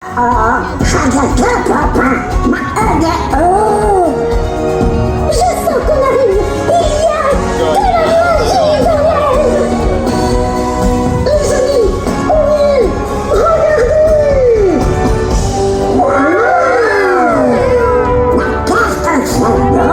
Je sens qu'on arrive. Il y a de la magie dans l'air. Les amis, oui, regardez. Waouh! La carte solo.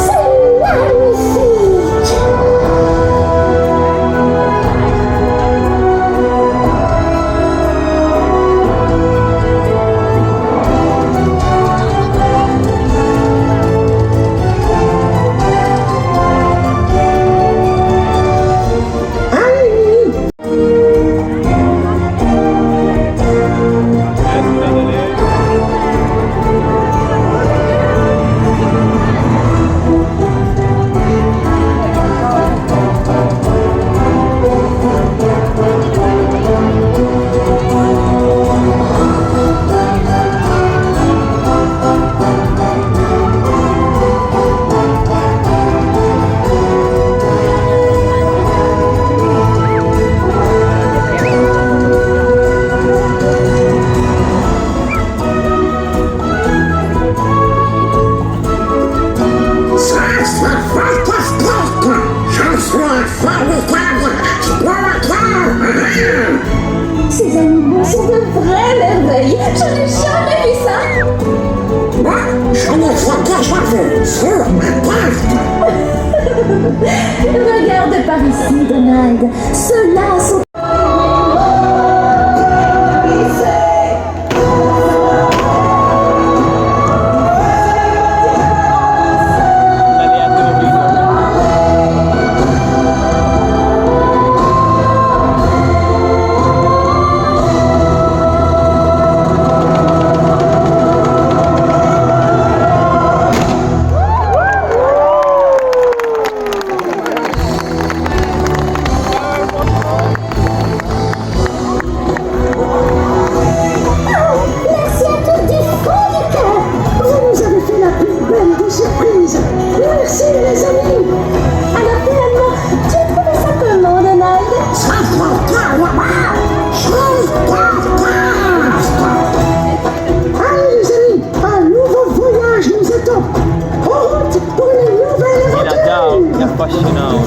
C'est magnifique. Ces animaux sont de vraies merveilles. Je n'ai jamais vu ça. Moi, je l'ai fait déjà vu sur ma carte. Regarde par ici, Donald. Ceux-là sont... Merci les amis. Alors finalement, tu as trouvé ça comment, Donald? Allez les amis, un nouveau voyage nous attend. En route pour une nouvelle aventure. É apaixonado.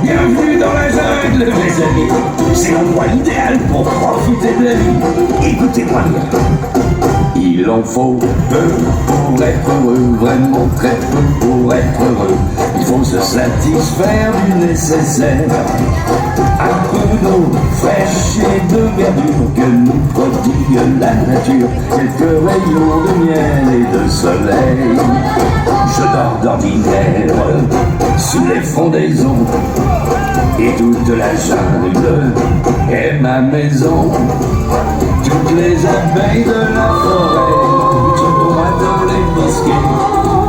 Bienvenue dans la jungle, mes amis. C'est l'endroit idéal pour profiter de la vie. Écoutez-moi bien. Il en faut peu pour être heureux, vraiment très peu pour être heureux. Il faut se satisfaire du nécessaire. Un peu d'eau fraîche et de verdure que nous prodigue la nature. Quelques rayons de miel et de soleil. Je dors d'ordinaire sous les frondaisons et toute la jungle est ma maison. Toutes les abeilles de la forêt sont moi dans les bosquets.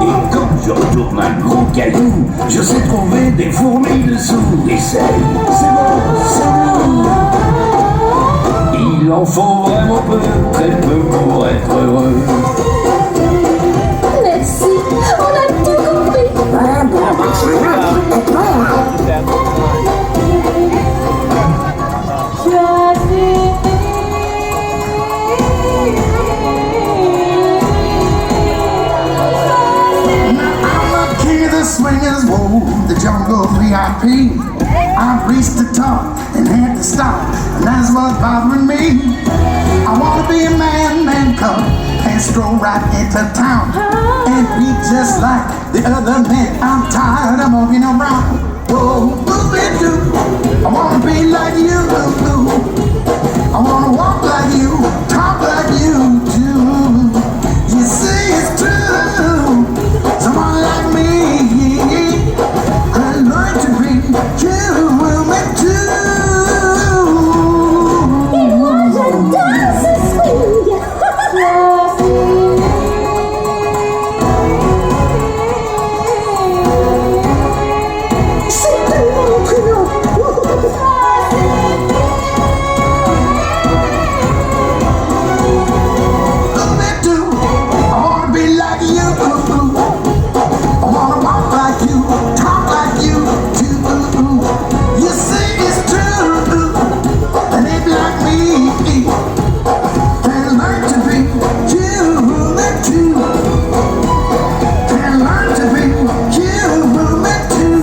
Et quand je retourne un gros caillou, je sais trouver des fourmis dessous. Essaye, c'est bon. Il en faut vraiment peu, très peu pour être heureux. Merci, on a tout compris. The swingers move the jungle VIP. I reached the top and had to stop, and that's what's bothering me. I wanna be a man cub and stroll right into town and be just like the other men. I'm tired of walking around. Whoa, boop-a-doo. I wanna be like you. I wanna walk like you, talk like you too. You see it's true. Someone like me, I learned to be human too. Et moi j'adore ce swing. C'est tellement entraînant. Boop-a-doo. I wanna be like you. I wanna walk like you, talk like you too. You see it's true. And if like me, can learn to be human too. Can learn to be human too.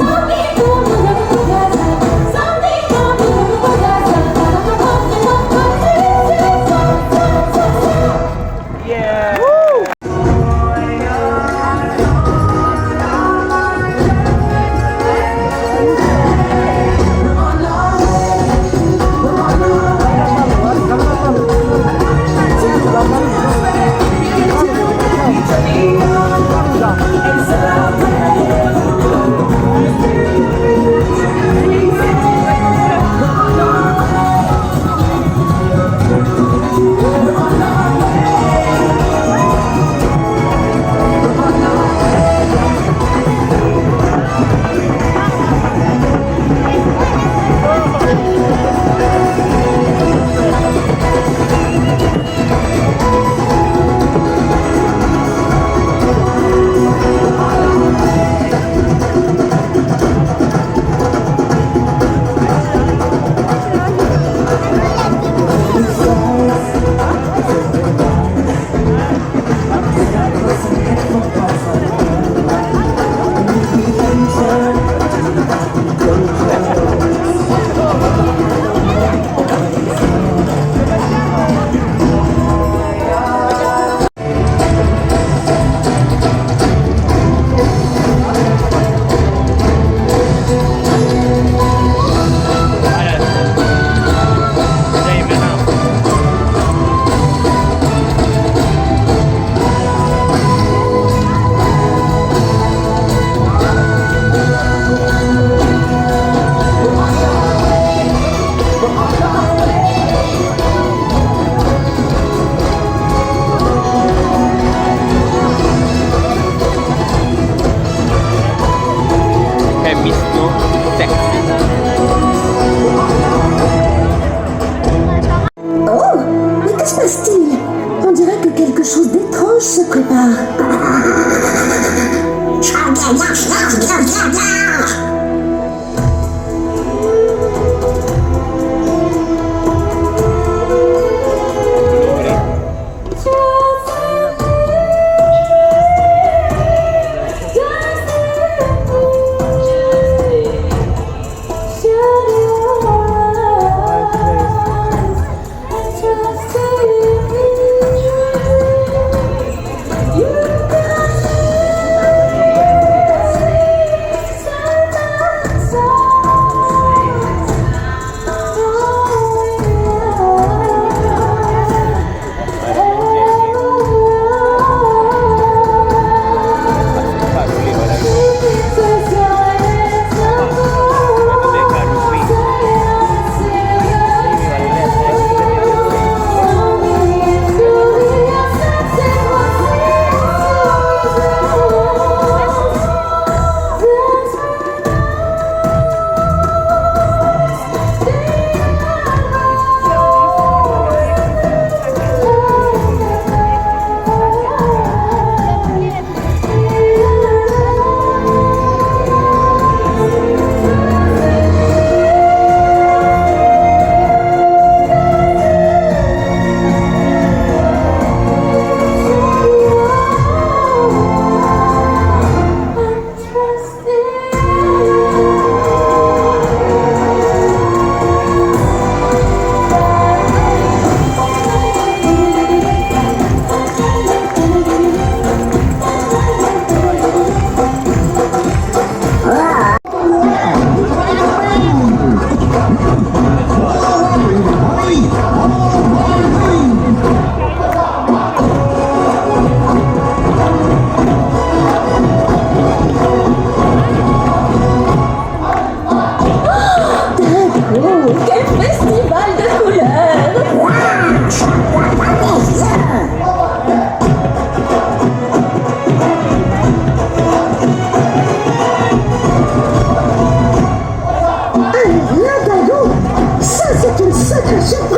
Oh, mais que se passe-t-il? On dirait que quelque chose d'étrange se prépare. You 可是我